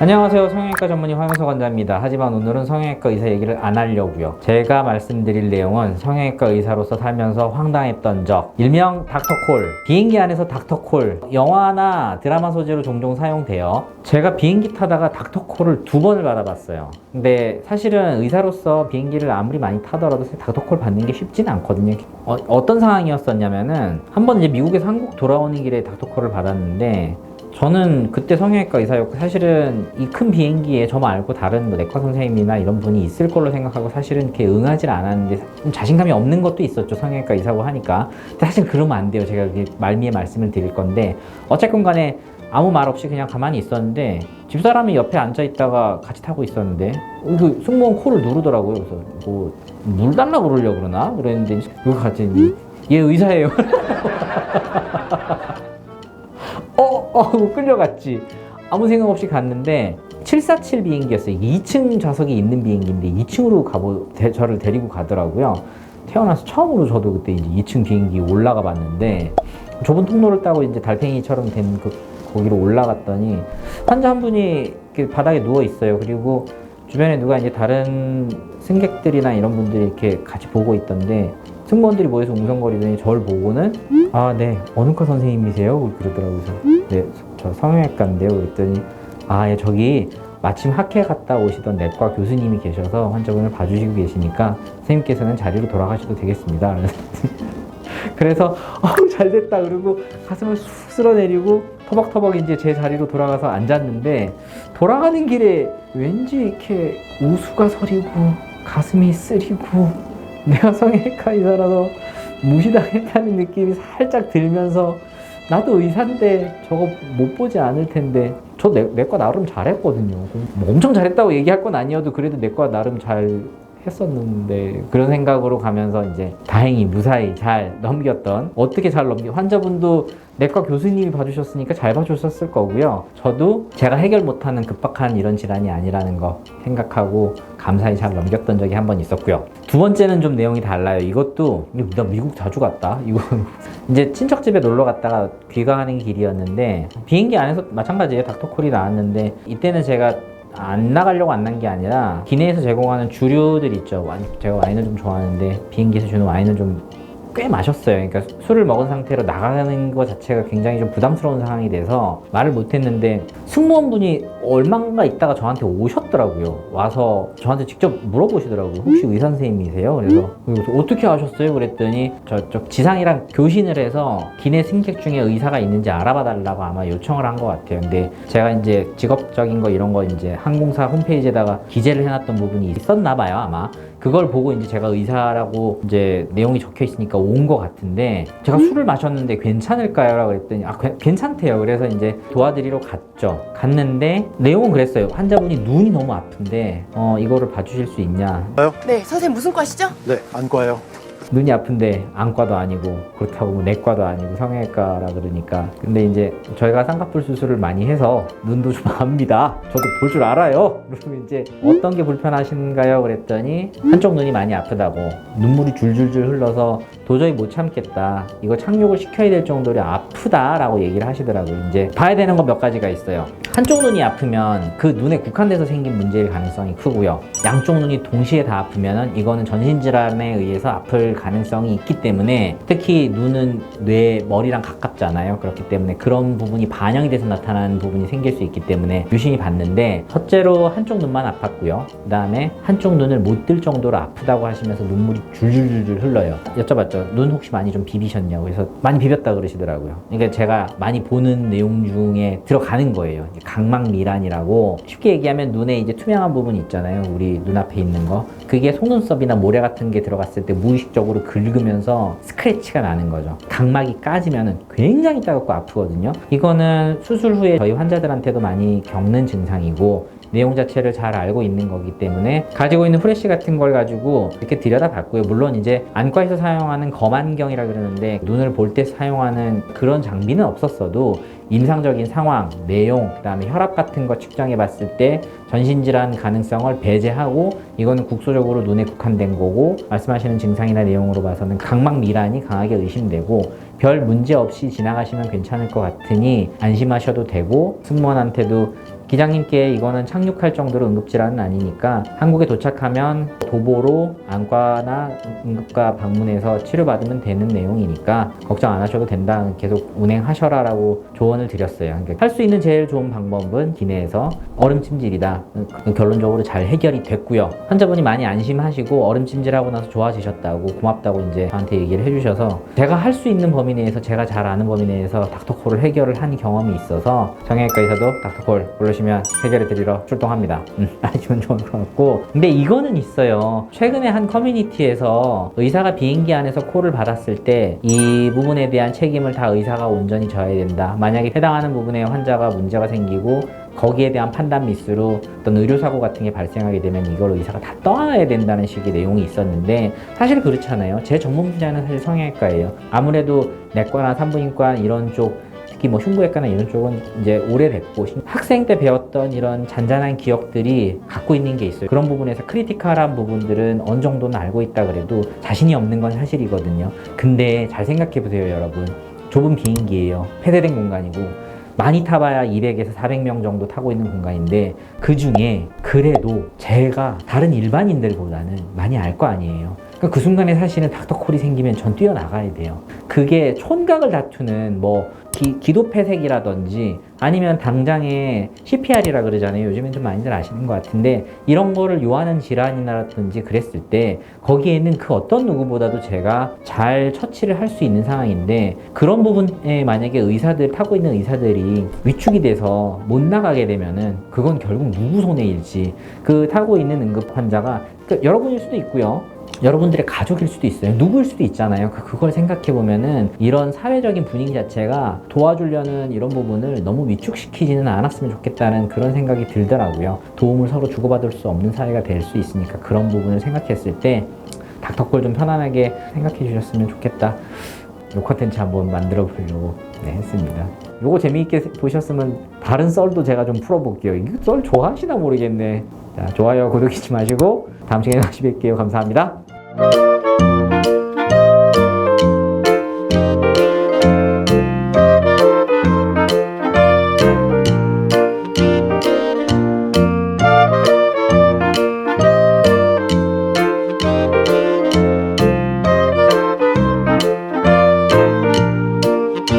안녕하세요. 성형외과 전문의 황영석 원장입니다. 하지만 오늘은 성형외과 의사 얘기를 안 하려고요. 제가 말씀드릴 내용은 성형외과 의사로서 살면서 황당했던 적, 일명 닥터콜, 비행기 안에서 닥터콜, 영화나 드라마 소재로 종종 사용돼요. 제가 비행기 타다가 닥터콜을 2번을 받아봤어요. 근데 사실은 의사로서 비행기를 아무리 많이 타더라도 닥터콜 받는 게 쉽지는 않거든요. 어떤 상황이었었냐면은 한 번 이제 미국에서 한국 돌아오는 길에 닥터콜을 받았는데, 저는 그때 성형외과 의사였고 사실은 이 큰 비행기에 저 말고 다른 뭐 내과 선생님이나 이런 분이 있을 걸로 생각하고 사실은 이렇게 응하지 않았는데, 좀 자신감이 없는 것도 있었죠. 성형외과 의사고 하니까. 근데 사실 그러면 안 돼요. 제가 말미에 말씀을 드릴 건데, 어쨌건 간에 아무 말 없이 그냥 가만히 있었는데 집사람이 옆에 앉아 있다가 같이 타고 있었는데 그 승무원 코를 누르더라고요. 그래서 뭐 물 달라고 그러려고 그러나? 그랬는데 이거 같이 얘 의사예요. 끌려갔지. 아무 생각 없이 갔는데 747 비행기였어요. 2층 좌석이 있는 비행기인데 2층으로 저를 데리고 가더라고요. 태어나서 처음으로 저도 그때 이제 2층 비행기 올라가 봤는데, 좁은 통로를 따고 이제 달팽이처럼 된 거기로 올라갔더니 환자 한 분이 바닥에 누워 있어요. 그리고 주변에 누가 이제 다른 승객들이나 이런 분들이 이렇게 같이 보고 있던데, 승무원들이 모여서 웅성거리더니 저를 보고는 아, 네, 어느 과 선생님이세요? 그러더라고요. 네, 저 성형외과인데요. 그랬더니 예, 저기 마침 학회 갔다 오시던 내과 교수님이 계셔서 환자분을 봐주시고 계시니까 선생님께서는 자리로 돌아가셔도 되겠습니다. 그래서 잘 됐다 그러고 가슴을 쑥 쓸어내리고 터벅터벅 이제 제 자리로 돌아가서 앉았는데, 돌아가는 길에 왠지 이렇게 우수가 서리고 가슴이 쓰리고 내가 성형외과 의사라서 무시당했다는 느낌이 살짝 들면서, 나도 의사인데 저거 못 보지 않을 텐데, 저 내과 나름 잘했거든요. 뭐 엄청 잘했다고 얘기할 건 아니어도 그래도 내과 나름 잘 했었는데, 그런 생각으로 가면서 이제 다행히 무사히 잘 넘겼던, 어떻게 잘 환자분도 내과 교수님이 봐주셨으니까 잘 봐주셨을 거고요. 저도 제가 해결 못하는 급박한 이런 질환이 아니라는 거 생각하고 감사히 잘 넘겼던 적이 한 번 있었고요. 두 번째는 좀 내용이 달라요. 이것도 나 미국 자주 갔다. 이거 이제 친척집에 놀러 갔다가 귀가하는 길이었는데, 비행기 안에서 마찬가지예요. 닥터콜이 나왔는데, 이때는 제가 안 나가려고 안 난 게 아니라 기내에서 제공하는 주류들 있죠. 제가 와인을 좀 좋아하는데 비행기에서 주는 와인을 좀 꽤 마셨어요. 그러니까 술을 먹은 상태로 나가는 것 자체가 굉장히 좀 부담스러운 상황이 돼서 말을 못했는데, 승무원분이 얼마가 있다가 저한테 오셨더라고요. 와서 저한테 직접 물어보시더라고요. 혹시 의사 선생님이세요? 그래서 어떻게 아셨어요? 그랬더니 저쪽 지상이랑 교신을 해서 기내 승객 중에 의사가 있는지 알아봐 달라고 아마 요청을 한 것 같아요. 근데 제가 이제 직업적인 거 이런 거 이제 항공사 홈페이지에다가 기재를 해놨던 부분이 있었나 봐요, 아마. 그걸 보고 이제 제가 의사라고 이제 내용이 적혀 있으니까 온 것 같은데, 제가 술을 마셨는데 괜찮을까요? 라고 그랬더니 괜찮대요. 그래서 이제 도와드리러 갔는데 내용은 그랬어요. 환자분이 눈이 너무 아픈데 이거를 봐주실 수 있냐. 네, 선생님 무슨 과시죠? 네, 안과요. 눈이 아픈데 안과도 아니고 그렇다고 뭐 내과도 아니고 성형외과라 그러니까. 근데 이제 저희가 쌍꺼풀 수술을 많이 해서 눈도 좀 압니다. 저도 볼 줄 알아요. 그러면 이제 어떤 게 불편하신가요? 그랬더니 한쪽 눈이 많이 아프다고, 눈물이 줄줄줄 흘러서 도저히 못 참겠다, 이거 착륙을 시켜야 될 정도로 아프다라고 얘기를 하시더라고요. 이제 봐야 되는 거 몇 가지가 있어요. 한쪽 눈이 아프면 그 눈에 국한돼서 생긴 문제일 가능성이 크고요. 양쪽 눈이 동시에 다 아프면은 이거는 전신질환에 의해서 아플 가능성이 있기 때문에, 특히 눈은 뇌, 머리랑 가깝잖아요. 그렇기 때문에 그런 부분이 반영이 돼서 나타나는 부분이 생길 수 있기 때문에 유심히 봤는데, 첫째로 한쪽 눈만 아팠고요. 그 다음에 한쪽 눈을 못 뜰 정도로 아프다고 하시면서 눈물이 줄줄줄 흘러요. 여쭤봤죠. 눈 혹시 많이 좀 비비셨냐고. 그래서 많이 비볐다 그러시더라고요. 그러니까 제가 많이 보는 내용 중에 들어가는 거예요. 각막 미란이라고, 쉽게 얘기하면 눈에 이제 투명한 부분이 있잖아요. 우리 눈앞에 있는 거. 그게 속눈썹이나 모래 같은 게 들어갔을 때 무의식적으로 긁으면서 스크래치가 나는 거죠. 각막이 까지면 굉장히 따갑고 아프거든요. 이거는 수술 후에 저희 환자들한테도 많이 겪는 증상이고, 내용 자체를 잘 알고 있는 거기 때문에 가지고 있는 후레쉬 같은 걸 가지고 이렇게 들여다봤고요. 물론 이제 안과에서 사용하는 검안경이라 그러는데, 눈을 볼 때 사용하는 그런 장비는 없었어도 임상적인 상황, 내용, 그 다음에 혈압 같은 거 측정해 봤을 때 전신질환 가능성을 배제하고, 이거는 국소적으로 눈에 국한된 거고, 말씀하시는 증상이나 내용으로 봐서는 각막 미란이 강하게 의심되고 별 문제 없이 지나가시면 괜찮을 것 같으니 안심하셔도 되고, 승무원한테도 기장님께 이거는 착륙할 정도로 응급질환은 아니니까 한국에 도착하면 도보로 안과나 응급과 방문해서 치료받으면 되는 내용이니까 걱정 안 하셔도 된다. 계속 운행하셔라 라고 조언을 드렸어요. 그러니까 할 수 있는 제일 좋은 방법은 기내에서 얼음찜질이다. 결론적으로 잘 해결이 됐고요. 환자분이 많이 안심하시고 얼음찜질하고 나서 좋아지셨다고 고맙다고 이제 저한테 얘기를 해주셔서 제가 할 수 있는 범위 내에서 제가 잘 아는 범위 내에서 닥터콜을 해결을 한 경험이 있어서 정형외과에서도 닥터콜 부르시면 해결해 드리러 출동합니다. 아시면 좋을 것 같고, 근데 이거는 있어요. 최근에 한 커뮤니티에서 의사가 비행기 안에서 콜을 받았을 때 이 부분에 대한 책임을 다 의사가 온전히 져야 된다. 만약에 해당하는 부분에 환자가 문제가 생기고 거기에 대한 판단 미스로 어떤 의료사고 같은 게 발생하게 되면 이걸 의사가 다 떠안아야 된다는 식의 내용이 있었는데 사실 그렇잖아요. 제 전문 분야는 사실 성형외과예요. 아무래도 내과나 산부인과 이런 쪽, 특히 뭐 흉부외과나 이런 쪽은 이제 오래됐고 학생 때 배웠던 이런 잔잔한 기억들이 갖고 있는 게 있어요. 그런 부분에서 크리티컬한 부분들은 어느 정도는 알고 있다 그래도 자신이 없는 건 사실이거든요. 근데 잘 생각해 보세요, 여러분. 좁은 비행기예요. 폐쇄된 공간이고 많이 타봐야 200에서 400명 정도 타고 있는 공간인데 그 중에 그래도 제가 다른 일반인들보다는 많이 알 거 아니에요. 그러니까 그 순간에 사실은 닥터콜이 생기면 전 뛰어나가야 돼요. 그게 촌각을 다투는 뭐 기도 폐색이라든지 아니면 당장에 CPR이라 그러잖아요. 요즘엔 좀 많이들 아시는 것 같은데 이런 거를 요하는 질환이라든지 그랬을 때 거기에는 그 어떤 누구보다도 제가 잘 처치를 할 수 있는 상황인데 그런 부분에 만약에 의사들 타고 있는 의사들이 위축이 돼서 못 나가게 되면은 그건 결국 누구 손에 일지 그 타고 있는 응급 환자가 그러니까 여러분일 수도 있고요. 여러분들의 가족일 수도 있어요. 누구일 수도 있잖아요. 그걸 생각해보면은 이런 사회적인 분위기 자체가 도와주려는 이런 부분을 너무 위축시키지는 않았으면 좋겠다는 그런 생각이 들더라고요. 도움을 서로 주고받을 수 없는 사회가 될 수 있으니까 그런 부분을 생각했을 때 닥터콜 좀 편안하게 생각해 주셨으면 좋겠다. 이 콘텐츠 한번 만들어 보려고 했습니다. 요거 재미있게 보셨으면 다른 썰도 제가 좀 풀어볼게요. 이거 썰 좋아하시나 모르겠네. 자, 좋아요, 구독 잊지 마시고 다음 시간에 다시 뵐게요. 감사합니다.